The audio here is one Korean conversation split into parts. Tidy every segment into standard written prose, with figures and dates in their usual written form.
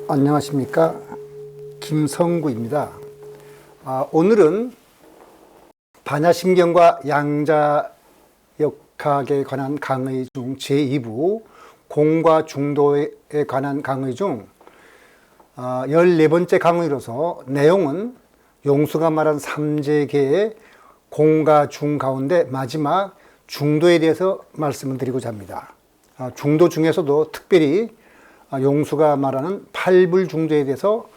안녕하십니까, 김성구입니다. 오늘은 반야심경과 양자역학에 관한 강의 중 제2부 공과 중도에 관한 강의 중 14번째 강의로서 내용은 용수가 말한 삼재계의 공과 중 가운데 마지막 중도에 대해서 말씀을 드리고자 합니다. 중도 중에서도 특별히 용수가 말하는 팔불중도에 대해서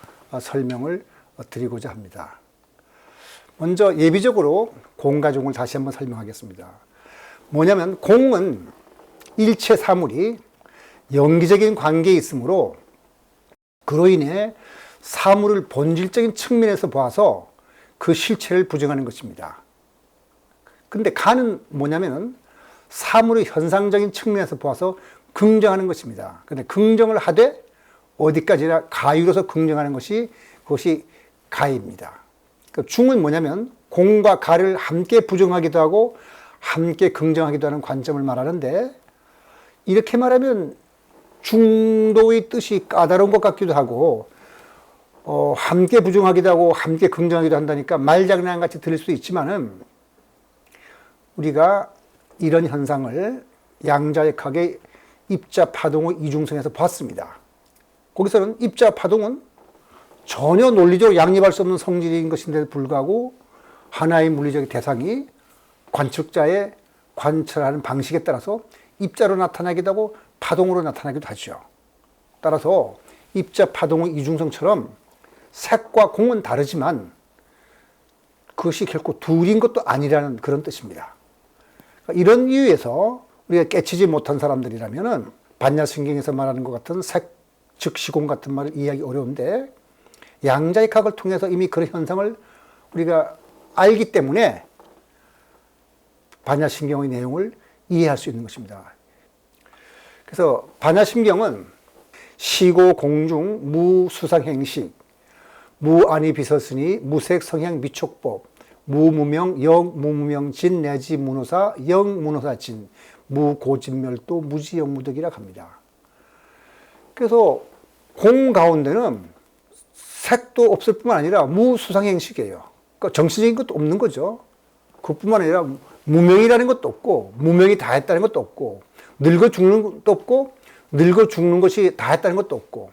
설명을 드리고자 합니다. 먼저 예비적으로 공과 중을 다시 한번 설명하겠습니다. 뭐냐면 공은 일체 사물이 연기적인 관계에 있으므로 그로 인해 사물을 본질적인 측면에서 보아서 그 실체를 부정하는 것입니다. 근데 가는 뭐냐면은 사물의 현상적인 측면에서 보아서 긍정하는 것입니다. 근데 긍정을 하되 어디까지나 가유로서 긍정하는 것이 그것이 가입니다. 그러니까 중은 뭐냐면 공과 가를 함께 부정하기도 하고 함께 긍정하기도 하는 관점을 말하는데, 이렇게 말하면 중도의 뜻이 까다로운 것 같기도 하고 함께 부정하기도 하고 함께 긍정하기도 한다니까 말장난 같이 들릴 수도 있지만은, 우리가 이런 현상을 양자역학의 입자 파동의 이중성에서 봤습니다. 거기서는 입자 파동은 전혀 논리적으로 양립할 수 없는 성질인 것인데도 불구하고 하나의 물리적 대상이 관측자의 관찰하는 방식에 따라서 입자로 나타나기도 하고 파동으로 나타나기도 하죠. 따라서 입자 파동의 이중성처럼 색과 공은 다르지만 그것이 결코 둘인 것도 아니라는 그런 뜻입니다. 이런 이유에서 우리가 깨치지 못한 사람들이라면은 반야심경에서 말하는 것 같은 색, 즉 시공 같은 말을 이해하기 어려운데, 양자역학을 통해서 이미 그런 현상을 우리가 알기 때문에 반야심경의 내용을 이해할 수 있는 것입니다. 그래서 반야심경은 시고 공중 무수상행식, 무안이 비서스니 무색 성향 미촉법, 무무명 영 무무명진 내지 문호사 영 문호사진, 무고진멸도 무지영무득이라고 합니다. 그래서 공 가운데는 색도 없을 뿐만 아니라 무수상행식이에요. 그러니까 정신적인 것도 없는 거죠. 그뿐만 아니라 무명이라는 것도 없고 무명이 다 했다는 것도 없고 늙어 죽는 것도 없고 늙어 죽는 것이 다 했다는 것도 없고,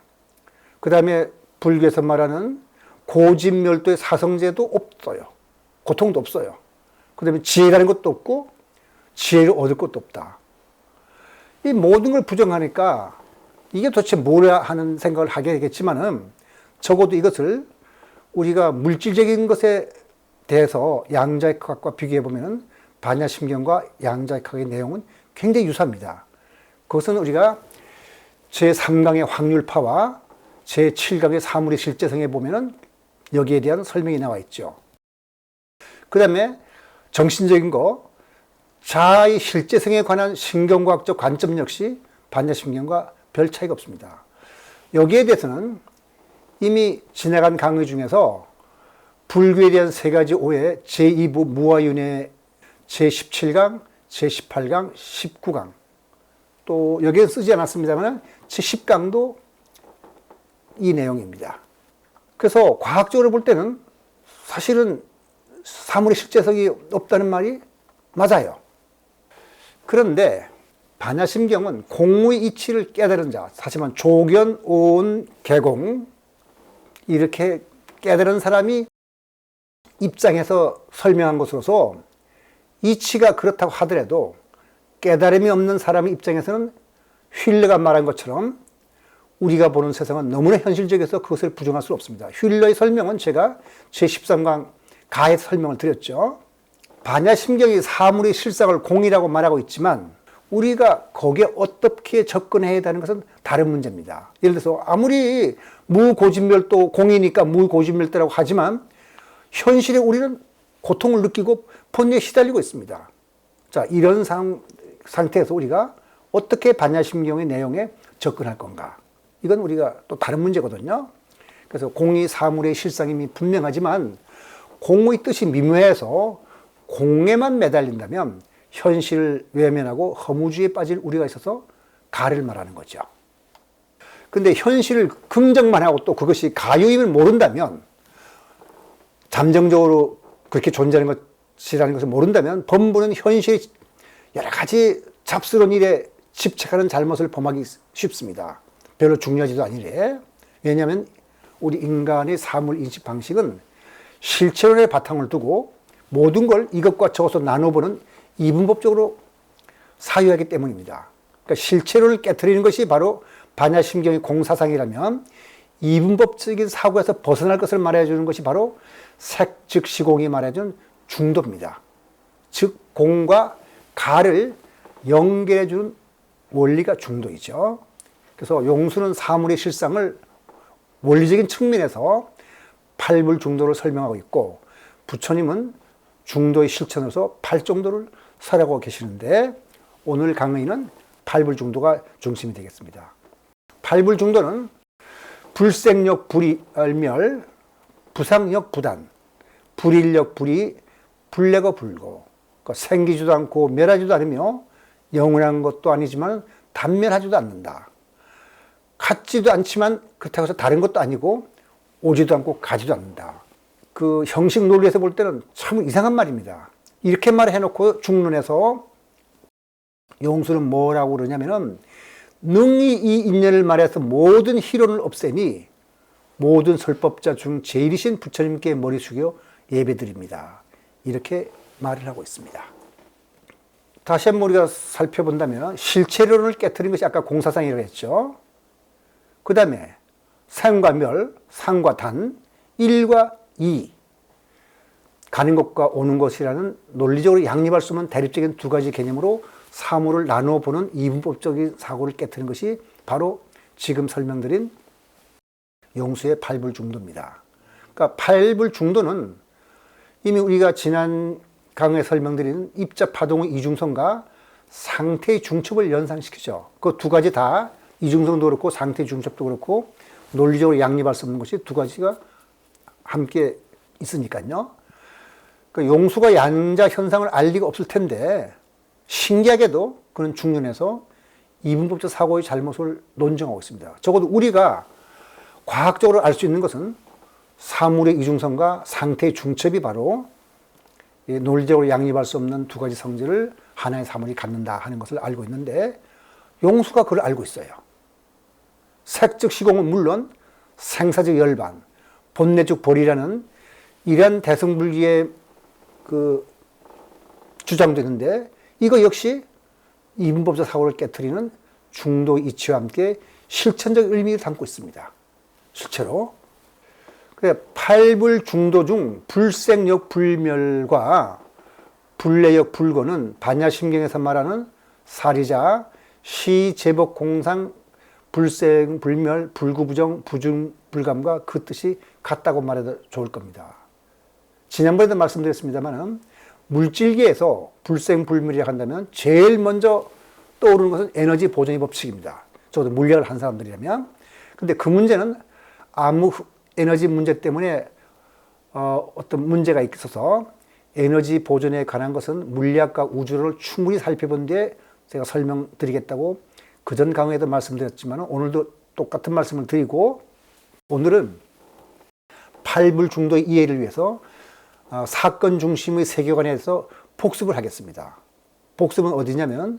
그 다음에 불교에서 말하는 고진멸도의 사성제도 없어요. 고통도 없어요. 그 다음에 지혜라는 것도 없고 지혜를 얻을 것도 없다. 이 모든 걸 부정하니까 이게 도대체 뭐야 하는 생각을 하게 되겠지만은, 적어도 이것을 우리가 물질적인 것에 대해서 양자역학과 비교해 보면은 반야심경과 양자역학의 내용은 굉장히 유사합니다. 그것은 우리가 제3강의 확률파와 제7강의 사물의 실제성에 보면은 여기에 대한 설명이 나와 있죠. 그 다음에 정신적인 거, 자아의 실제성에 관한 신경과학적 관점 역시 반야심경과 별 차이가 없습니다. 여기에 대해서는 이미 지나간 강의 중에서 불교에 대한 세 가지 오해 제2부 무아윤회 제17강, 제18강, 19강, 또 여기에 쓰지 않았습니다만 제10강도 이 내용입니다. 그래서 과학적으로 볼 때는 사실은 사물의 실제성이 없다는 말이 맞아요. 그런데 반야심경은 공의 이치를 깨달은 자, 하지만 조견, 오온, 개공, 이렇게 깨달은 사람이 입장에서 설명한 것으로서 이치가 그렇다고 하더라도 깨달음이 없는 사람의 입장에서는 휠러가 말한 것처럼 우리가 보는 세상은 너무나 현실적이어서 그것을 부정할 수 없습니다. 휠러의 설명은 제가 제13강 가에서 설명을 드렸죠. 반야심경이 사물의 실상을 공이라고 말하고 있지만 우리가 거기에 어떻게 접근해야 되는 것은 다른 문제입니다. 예를 들어서 아무리 무고진멸도 공이니까 무고진멸도라고 하지만 현실에 우리는 고통을 느끼고 번뇌에 시달리고 있습니다. 자, 이런 상태에서 우리가 어떻게 반야심경의 내용에 접근할 건가? 이건 우리가 또 다른 문제거든요. 그래서 공이 사물의 실상임이 분명하지만 공의 뜻이 미묘해서 공에만 매달린다면 현실을 외면하고 허무주의에 빠질 우리가 있어서 가를 말하는 거죠. 근데 현실을 긍정만 하고 또 그것이 가요임을 모른다면, 잠정적으로 그렇게 존재하는 것이라는 것을 모른다면 범부는 현실이 여러 가지 잡스러운 일에 집착하는 잘못을 범하기 쉽습니다. 별로 중요하지도 않으래. 왜냐하면 우리 인간의 사물 인식 방식은 실체론의 바탕을 두고 모든 걸 이것과 저것으로 나눠보는 이분법적으로 사유하기 때문입니다. 그러니까 실체론을 깨트리는 것이 바로 반야심경의 공사상이라면, 이분법적인 사고에서 벗어날 것을 말해주는 것이 바로 색, 즉 시공이 말해준 중도입니다. 즉 공과 가를 연결해주는 원리가 중도이죠. 그래서 용수는 사물의 실상을 원리적인 측면에서 팔불중도를 설명하고 있고, 부처님은 중도의 실천으로서 팔중도를 설하고 계시는데, 오늘 강의는 팔불중도가 중심이 되겠습니다. 팔불중도는 불생력 불이멸, 부상력 부단, 불일력 불이, 불내거 불고, 그러니까 생기지도 않고 멸하지도 않으며 영원한 것도 아니지만 단멸하지도 않는다. 같지도 않지만 그렇다고 해서 다른 것도 아니고 오지도 않고 가지도 않는다. 그 형식 논리에서 볼 때는 참 이상한 말입니다. 이렇게 말해놓고 중론에서 용수는 뭐라고 그러냐면은, 능히 이 인연을 말해서 모든 희론을 없애니 모든 설법자 중 제일이신 부처님께 머리 숙여 예배드립니다. 이렇게 말을 하고 있습니다. 다시 한번 우리가 살펴본다면, 실체론을 깨트린 것이 아까 공사상이라고 했죠. 그 다음에 생과 멸, 상과 단, 일과 이, 가는 것과 오는 것이라는 논리적으로 양립할 수 없는 대립적인 두 가지 개념으로 사물을 나누어 보는 이분법적인 사고를 깨트린 것이 바로 지금 설명드린 용수의 팔불중도입니다. 그러니까 팔불중도는 이미 우리가 지난 강의에 설명드린 입자 파동의 이중성과 상태의 중첩을 연상시키죠. 그 두 가지 다, 이중성도 그렇고 상태의 중첩도 그렇고 논리적으로 양립할 수 없는 것이 두 가지가 함께 있으니까요. 그 용수가 양자 현상을 알 리가 없을 텐데, 신기하게도 그는 중론에서 이분법적 사고의 잘못을 논증하고 있습니다. 적어도 우리가 과학적으로 알 수 있는 것은 사물의 이중성과 상태의 중첩이 바로 논리적으로 양립할 수 없는 두 가지 성질을 하나의 사물이 갖는다 하는 것을 알고 있는데, 용수가 그걸 알고 있어요. 색즉 시공은 물론 생사즉 열반, 본내즉 볼이라는 이러한 대승불기의 그 주장되는데, 이거 역시 이분법적 사고를 깨트리는 중도 이치와 함께 실천적 의미를 담고 있습니다. 실제로. 그래, 팔불중도 중 불생력 불멸과 불내역 불거는 반야심경에서 말하는 사리자, 시제복 공상, 불생 불멸, 불구부정, 부중 불감과 그 뜻이 같다고 말해도 좋을 겁니다. 지난번에도 말씀드렸습니다만, 물질계에서 불생불멸이라고 한다면 제일 먼저 떠오르는 것은 에너지 보존의 법칙입니다. 적어도 물리학을 한 사람들이라면. 근데 그 문제는 아무 에너지 문제 때문에 어떤 문제가 있어서 에너지 보존에 관한 것은 물리학과 우주를 충분히 살펴본 뒤에 제가 설명드리겠다고 그전 강의에도 말씀드렸지만, 오늘도 똑같은 말씀을 드리고, 오늘은 팔불중도의 이해를 위해서 사건 중심의 세계관에서 복습을 하겠습니다. 복습은 어디냐면,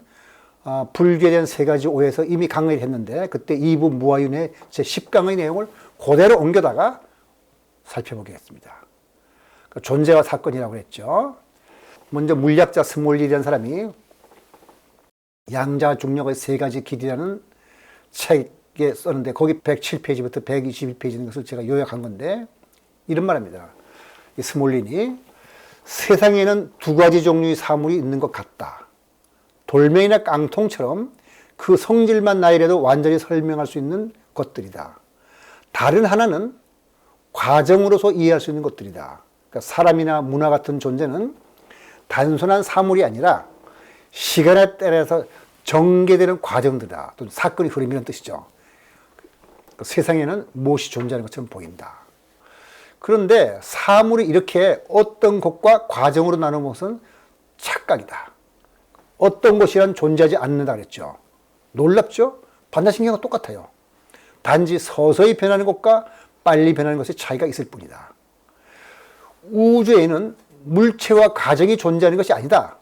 불교에 대한 세 가지 오해에서 이미 강의를 했는데, 그때 2부 무아윤의 제 10강의 내용을 그대로 옮겨다가 살펴보겠습니다. 존재와 사건이라고 했죠. 먼저 물리학자 스몰리라는 사람이 양자 중력의 세 가지 길이라는 책에 썼는데, 거기 107페이지부터 121페이지인 것을 제가 요약한 건데, 이런 말입니다. 이 스몰린이 세상에는 두 가지 종류의 사물이 있는 것 같다. 돌멩이나 깡통처럼 그 성질만 나이라도 완전히 설명할 수 있는 것들이다. 다른 하나는 과정으로서 이해할 수 있는 것들이다. 그러니까 사람이나 문화 같은 존재는 단순한 사물이 아니라 시간에 따라서 전개되는 과정들이다. 또 사건의 흐름이라는 뜻이죠. 세상에는 무엇이 존재하는 것처럼 보인다. 그런데 사물이 이렇게 어떤 것과 과정으로 나누는 것은 착각이다. 어떤 것이란 존재하지 않는다 그랬죠. 놀랍죠? 반사신경은 똑같아요. 단지 서서히 변하는 것과 빨리 변하는 것의 차이가 있을 뿐이다. 우주에는 물체와 과정이 존재하는 것이 아니다.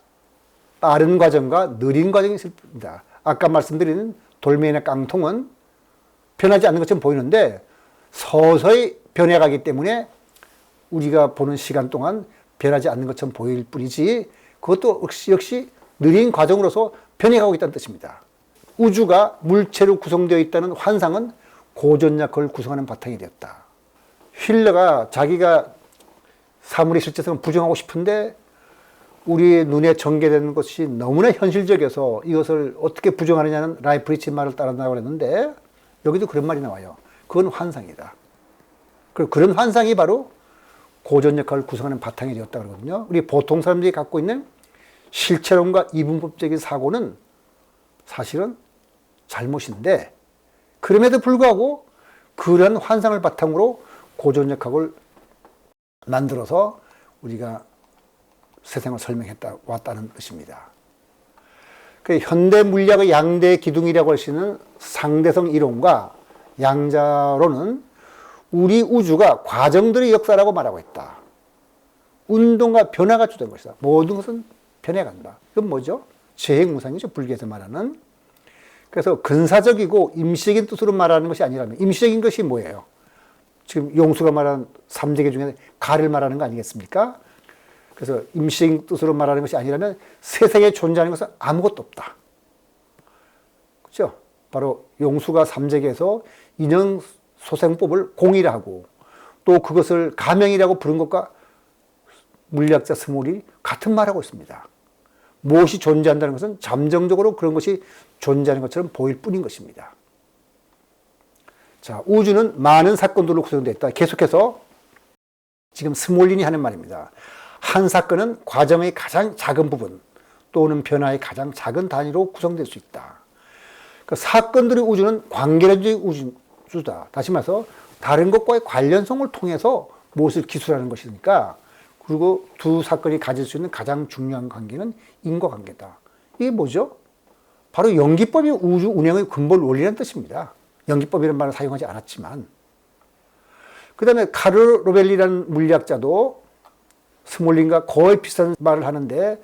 빠른 과정과 느린 과정이 있을 뿐이다. 아까 말씀드린 돌멩이나 깡통은 변하지 않는 것처럼 보이는데 서서히 변해가기 때문에 우리가 보는 시간 동안 변하지 않는 것처럼 보일 뿐이지 그것도 역시 느린 과정으로서 변해가고 있다는 뜻입니다. 우주가 물체로 구성되어 있다는 환상은 고전약을 구성하는 바탕이 되었다. 휠러가 자기가 사물의 실제성을 부정하고 싶은데 우리 눈에 전개되는 것이 너무나 현실적이어서 이것을 어떻게 부정하느냐는 라이프리치 말을 따른다고 했는데 여기도 그런 말이 나와요. 그건 환상이다. 그리고 그런 환상이 바로 고전 역할을 구성하는 바탕이 되었다 그러거든요. 우리 보통 사람들이 갖고 있는 실체론과 이분법적인 사고는 사실은 잘못인데 그럼에도 불구하고 그런 환상을 바탕으로 고전 역학을 만들어서 우리가 세상을 설명했다 왔다는 뜻입니다. 그 현대 물리학의 양대 기둥이라고 할 수 있는 상대성 이론과 양자론은 우리 우주가 과정들의 역사라고 말하고 있다. 운동과 변화가 주된 것이다. 모든 것은 변해간다. 이건 뭐죠? 재행무상이죠. 불교에서 말하는. 그래서 근사적이고 임시적인 뜻으로 말하는 것이 아니라면 임시적인 것이 뭐예요? 지금 용수가 말하는 3대계 중에 가를 말하는 거 아니겠습니까? 그래서 임시적인 뜻으로 말하는 것이 아니라면 세상에 존재하는 것은 아무것도 없다. 그렇죠? 바로 용수가 3재계에서 인형소생법을 공이라고 또 그것을 가명이라고 부른 것과 물리학자 스몰이 같은 말하고 있습니다. 무엇이 존재한다는 것은 잠정적으로 그런 것이 존재하는 것처럼 보일 뿐인 것입니다. 자, 우주는 많은 사건들로 구성되어 있다. 계속해서 지금 스몰린이 하는 말입니다. 한 사건은 과정의 가장 작은 부분 또는 변화의 가장 작은 단위로 구성될 수 있다. 그 사건들의 우주는 관계론적 우주다. 다시 말해서 다른 것과의 관련성을 통해서 무엇을 기술하는 것이니까 그리고 두 사건이 가질 수 있는 가장 중요한 관계는 인과관계다. 이게 뭐죠? 바로 연기법이 우주 운행의 근본 원리라는 뜻입니다. 연기법이라는 말을 사용하지 않았지만 그 다음에 카르 로벨리라는 물리학자도 스몰린과 거의 비슷한 말을 하는데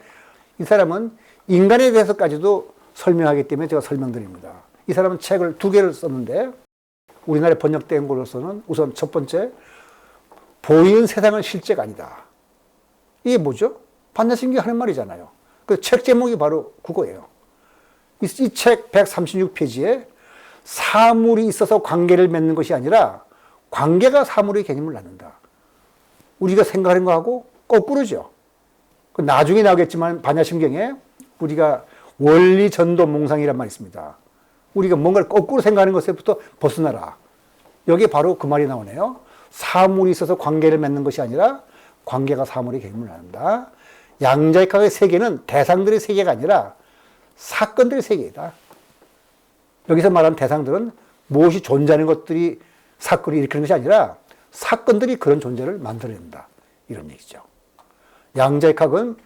이 사람은 인간에 대해서까지도 설명하기 때문에 제가 설명드립니다. 이 사람은 책을 2개를 썼는데 우리나라에 번역된 것으로서는 우선 첫 번째 보이는 세상은 실제가 아니다. 이게 뭐죠? 반야신경 하는 말이잖아요. 그 책 제목이 바로 그거예요. 이 책 136페이지에 사물이 있어서 관계를 맺는 것이 아니라 관계가 사물의 개념을 낳는다. 우리가 생각하는 거하고 거꾸로죠. 나중에 나오겠지만 반야심경에 우리가 원리 전도 몽상이란 말이 있습니다. 우리가 뭔가를 거꾸로 생각하는 것에부터 벗어나라. 여기에 바로 그 말이 나오네요. 사물이 있어서 관계를 맺는 것이 아니라 관계가 사물의 개념을 낳는다. 양자역학의 세계는 대상들의 세계가 아니라 사건들의 세계이다. 여기서 말하는 대상들은 무엇이 존재하는 것들이 사건을 일으키는 것이 아니라 사건들이 그런 존재를 만들어낸다. 이런 얘기죠. 양자역학은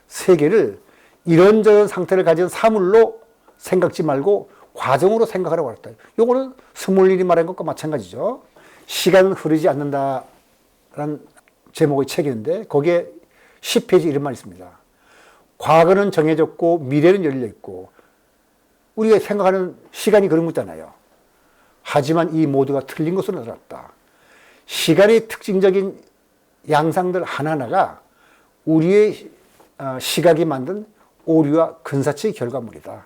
세계를 이런저런 상태를 가진 사물로 생각지 말고 과정으로 생각하라고 했다. 요거는 스몰린이 말한 것과 마찬가지죠. 시간은 흐르지 않는다라는 제목의 책인데 거기에 10페이지 이런 말이 있습니다. 과거는 정해졌고 미래는 열려있고 우리가 생각하는 시간이 그런 거잖아요. 하지만 이 모두가 틀린 것으로 나타났다. 시간의 특징적인 양상들 하나하나가 우리의 시각이 만든 오류와 근사치의 결과물이다.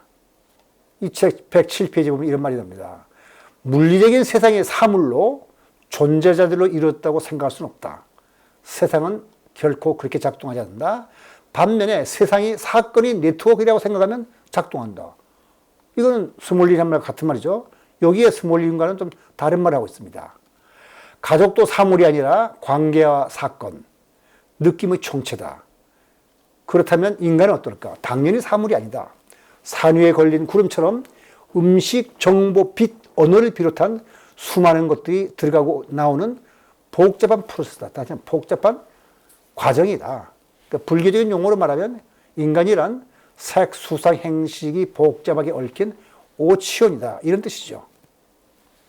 이 책 107페이지 보면 이런 말이 납니다. 물리적인 세상의 사물로 존재자들로 이루었다고 생각할 수는 없다. 세상은 결코 그렇게 작동하지 않는다. 반면에 세상이 사건이 네트워크라고 생각하면 작동한다. 이거는 스몰린이 한 말 같은 말이죠. 여기에 스몰린과는 좀 다른 말을 하고 있습니다. 가족도 사물이 아니라 관계와 사건, 느낌의 총체다. 그렇다면 인간은 어떨까? 당연히 사물이 아니다. 산 위에 걸린 구름처럼 음식, 정보, 빛, 언어를 비롯한 수많은 것들이 들어가고 나오는 복잡한 프로세스다. 다시 말해 복잡한 과정이다. 그러니까 불교적인 용어로 말하면 인간이란 색, 수상, 행식이 복잡하게 얽힌 오치원이다. 이런 뜻이죠.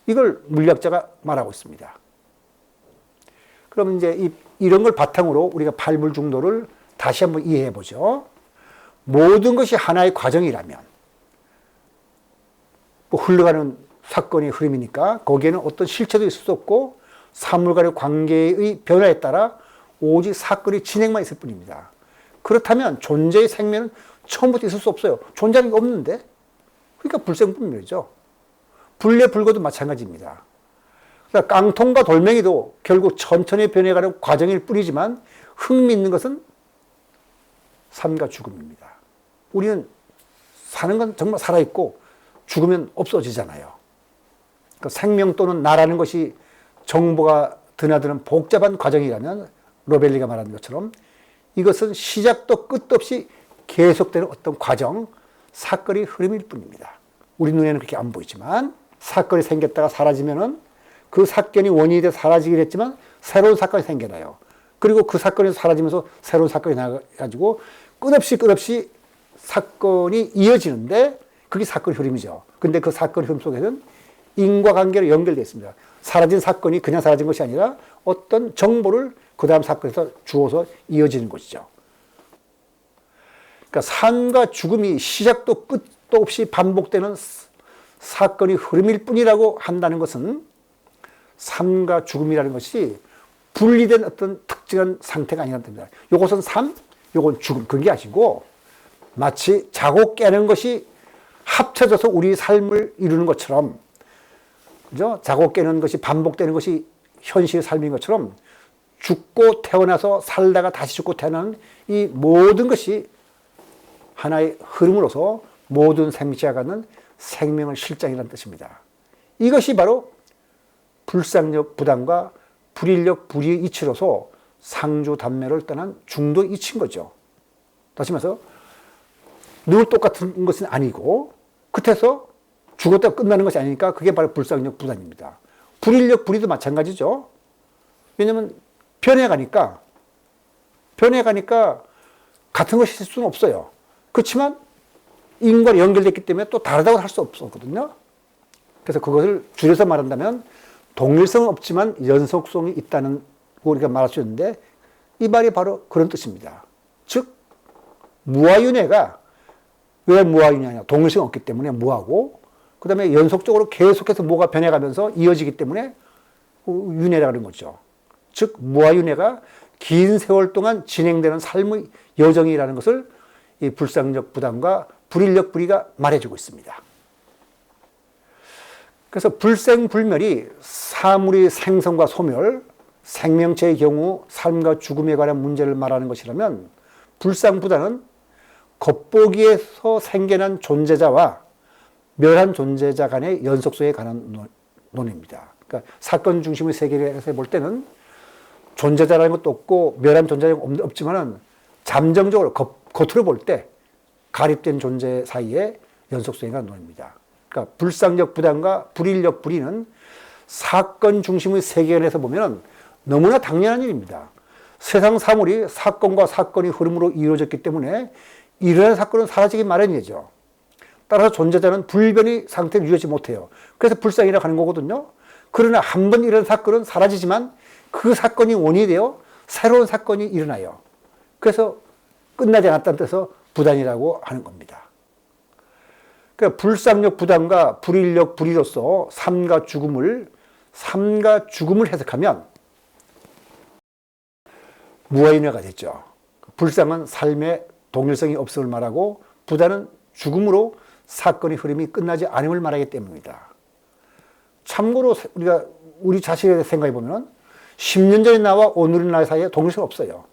이걸 물리학자가 말하고 있습니다. 그럼 이제 이런 걸 바탕으로 우리가 팔불중도를 다시 한번 이해해 보죠. 모든 것이 하나의 과정이라면, 뭐 흘러가는 사건의 흐름이니까 거기에는 어떤 실체도 있을 수 없고 사물 간의 관계의 변화에 따라 오직 사건의 진행만 있을 뿐입니다. 그렇다면 존재의 생명은 처음부터 있을 수 없어요. 존재는 없는데. 그러니까 불생불멸이죠. 불례불거도 마찬가지입니다. 그러니까 깡통과 돌멩이도 결국 천천히 변해가는 과정일 뿐이지만 흥미있는 것은 삶과 죽음입니다. 우리는 사는 건 정말 살아있고 죽으면 없어지잖아요. 그러니까 생명 또는 나라는 것이 정보가 드나드는 복잡한 과정이라면 로벨리가 말하는 것처럼 이것은 시작도 끝도 없이 계속되는 어떤 과정, 사건의 흐름일 뿐입니다. 우리 눈에는 그렇게 안 보이지만 사건이 생겼다가 사라지면은 그 사건이 원인이 돼서 사라지긴 했지만 새로운 사건이 생겨나요. 그리고 그 사건이 사라지면서 새로운 사건이 나가지고 끝없이 사건이 이어지는데 그게 사건의 흐름이죠. 근데 그 사건의 흐름 속에는 인과관계로 연결되어 있습니다. 사라진 사건이 그냥 사라진 것이 아니라 어떤 정보를 그 다음 사건에서 주어서 이어지는 것이죠. 그러니까 삶과 죽음이 시작도 끝도 없이 반복되는 사건의 흐름일 뿐이라고 한다는 것은 삶과 죽음이라는 것이 분리된 어떤 특정한 상태가 아니라는 겁니다. 요것은 삶, 요건 죽음. 그런 게 아니고 마치 자고 깨는 것이 합쳐져서 우리 삶을 이루는 것처럼, 그죠? 자고 깨는 것이 반복되는 것이 현실의 삶인 것처럼 죽고 태어나서 살다가 다시 죽고 태어나는 이 모든 것이 하나의 흐름으로서 모든 생체가 갖는 생명의 실장이라는 뜻입니다. 이것이 바로 불상력 부담과 불인력 불이의 이치로서 상주단매를 떠난 중도의 이치인 거죠. 다시 말해서 늘 똑같은 것은 아니고 끝에서 죽었다가 끝나는 것이 아니니까 그게 바로 불상력 부담입니다. 불인력 불이도 마찬가지죠. 왜냐하면 변해가니까 같은 것이 있을 수는 없어요. 그렇지만 인과로 연결됐기 때문에 또 다르다고 할 수 없었거든요. 그래서 그것을 줄여서 말한다면 동일성은 없지만 연속성이 있다는 우리가 말할 수 있는데 이 말이 바로 그런 뜻입니다. 즉 무아윤회가 왜 무아윤회냐? 동일성이 없기 때문에 무하고 그 다음에 연속적으로 계속해서 뭐가 변해가면서 이어지기 때문에 윤회라는 거죠. 즉 무아윤회가 긴 세월 동안 진행되는 삶의 여정이라는 것을 이 불상력 부담과 불인력 불이가 말해주고 있습니다. 그래서 불생불멸이 사물의 생성과 소멸, 생명체의 경우 삶과 죽음에 관한 문제를 말하는 것이라면 불상부단은 겉보기에서 생겨난 존재자와 멸한 존재자 간의 연속성에 관한 논입니다. 그러니까 사건 중심의 세계에서 볼 때는 존재자라는 것도 없고 멸한 존재자가 없지만은 잠정적으로 겉으로 볼 때 가립된 존재 사이에 연속성에 관한 논입니다. 그러니까 불상력 부담과 불인력 불이는 사건 중심의 세계관에서 보면 너무나 당연한 일입니다. 세상 사물이 사건과 사건의 흐름으로 이루어졌기 때문에 일어난 사건은 사라지기 마련이죠. 따라서 존재자는 불변의 상태를 유지하지 못해요. 그래서 불상이라고 하는 거거든요. 그러나 한 번 일어난 사건은 사라지지만 그 사건이 원인이 되어 새로운 사건이 일어나요. 그래서 끝나지 않았다는 뜻에서 부단이라고 하는 겁니다. 그러니까 불상력 부담과 불인력 불이로서 삶과 죽음을 해석하면 무아인화가 됐죠. 불상은 삶의 동일성이 없음을 말하고 부단은 죽음으로 사건의 흐름이 끝나지 않음을 말하기 때문입니다. 참고로 우리가 우리 자신에 생각해 보면 10년 전의 나와 오늘의 나 사이에 동일성이 없어요.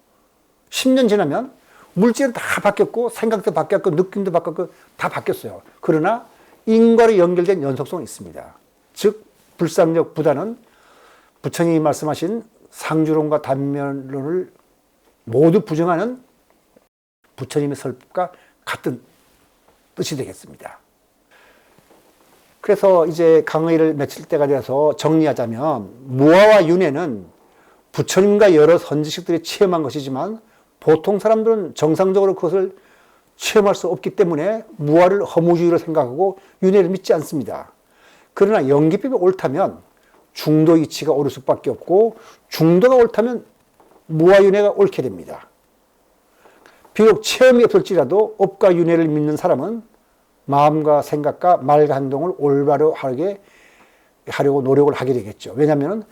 10년 지나면 물질은 다 바뀌었고 생각도 바뀌었고 느낌도 바뀌었고 다 바뀌었어요. 그러나 인과로 연결된 연속성이 있습니다. 즉 불상력 부단은 부처님이 말씀하신 상주론과 단면론을 모두 부정하는 부처님의 설법과 같은 뜻이 되겠습니다. 그래서 이제 강의를 마칠 때가 되어서 정리하자면 무아와 윤회는 부처님과 여러 선지식들이 체험한 것이지만 보통 사람들은 정상적으로 그것을 체험할 수 없기 때문에 무아를 허무주의로 생각하고 윤회를 믿지 않습니다. 그러나 연기법이 옳다면 중도 이치가 옳을 수밖에 없고 중도가 옳다면 무아윤회가 옳게 됩니다. 비록 체험이 없을지라도 업과 윤회를 믿는 사람은 마음과 생각과 말과 행동을 올바로 하려고 노력을 하게 되겠죠. 왜냐하면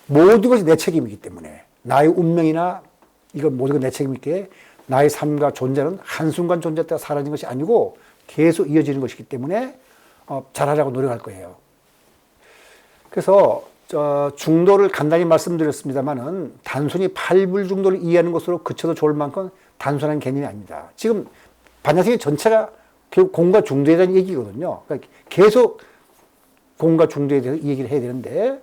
모든 것이 내 책임이기 때문에 나의 운명이나 이건 모든 것 내 책임이기에 나의 삶과 존재는 한순간 존재했다가 사라진 것이 아니고 계속 이어지는 것이기 때문에 잘하려고 노력할 거예요. 그래서 중도를 간단히 말씀드렸습니다만은 단순히 팔불중도를 이해하는 것으로 그쳐도 좋을 만큼 단순한 개념이 아닙니다. 지금 반야성의 전체가 결국 공과 중도에 대한 얘기거든요. 그러니까 계속 공과 중도에 대해서 얘기를 해야 되는데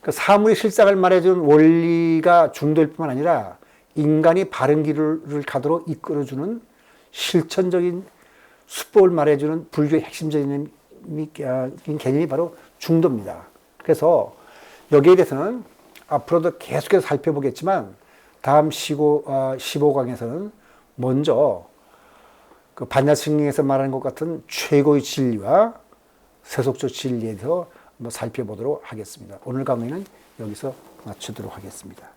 그 사물의 실상을 말해주는 원리가 중도일 뿐만 아니라 인간이 바른 길을 가도록 이끌어주는 실천적인 수법을 말해주는 불교의 핵심적인 개념이 바로 중도입니다. 그래서 여기에 대해서는 앞으로도 계속해서 살펴보겠지만 다음 15강에서는 먼저 그 반야성경에서 말하는 것 같은 최고의 진리와 세속적 진리에 대해서 한번 살펴보도록 하겠습니다. 오늘 강의는 여기서 마치도록 하겠습니다.